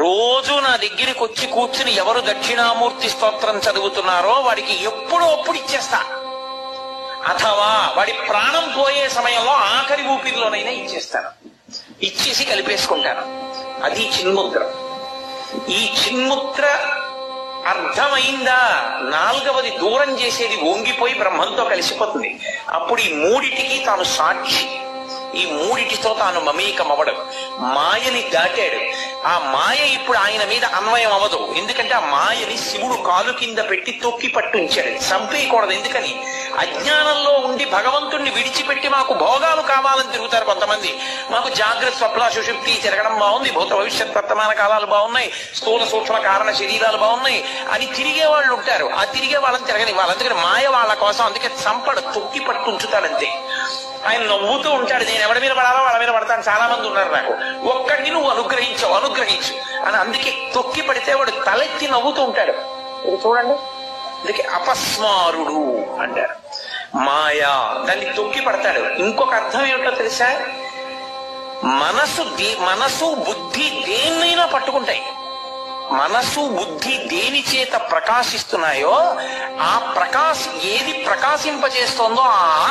రోజు నా దగ్గరికి వచ్చి కూర్చుని ఎవరు దక్షిణామూర్తి స్తోత్రం చదువుతున్నారో వాడికి ఎప్పుడో అప్పుడు ఇచ్చేస్తా. అథవా వాడి ప్రాణం పోయే సమయంలో ఆఖరి ఊపిరిలోనైనా ఇచ్చేస్తాను. ఇచ్చేసి కలిపేసుకుంటాను. అది చిన్ముద్ర. ఈ చిన్ముద్ర అర్థమైందా? నాలుగవది దూరం చేసేది వంగిపోయి బ్రహ్మంతో కలిసిపోతుంది. అప్పుడు ఈ మూడిటికి తాను సాక్షి. ఈ మూడిటితో తాను మమేకమవడం. మాయని దాటాడు. ఆ మాయ ఇప్పుడు ఆయన మీద అన్వయం అవ్వదు. ఎందుకంటే ఆ మాయని శివుడు కాలు కింద పెట్టి తొక్కి పట్టుంచాడు. చంపేయకూడదు. ఎందుకని? అజ్ఞానంలో ఉండి భగవంతుణ్ణి విడిచిపెట్టి మాకు భోగాలు కావాలని తిరుగుతారు కొంతమంది. మాకు జాగ్రత్త స్వప్న సుషుప్తి తిరగడం బాగుంది, భూత భవిష్యత్ వర్తమాన కాలాలు బాగున్నాయి, స్థూల సూక్ష్మ కారణ శరీరాలు బాగున్నాయి అని తిరిగే వాళ్ళు ఉంటారు. ఆ తిరిగే వాళ్ళని తిరగని వాళ్ళందుకని మాయ వాళ్ళ కోసం అందుకే చంపడు, తొక్కి పట్టుంచుతాడంతే. ఆయన నవ్వుతూ ఉంటాడు. నేను ఎవరి మీద పడాలో వాళ్ళ మీద పడతాను. చాలా మంది ఉన్నారు నాకు. ఒక్కడిని నువ్వు అనుగ్రహించు అని అందుకే తొక్కి పడితే వాడు తలెత్తి నవ్వుతూ ఉంటాడు. ఇది చూడండి. అందుకే అపస్మారుడు అంటారు. మాయా దాన్ని తొక్కి పడతాడు. ఇంకొక అర్థం ఏమిటో తెలుసా? మనసు బుద్ధి దేన్నైనా పట్టుకుంటాయి. మనసు బుద్ధి దేని చేత ప్రకాశిస్తున్నాయో ఆ ఏది ప్రకాశింపజేస్తోందో ఆ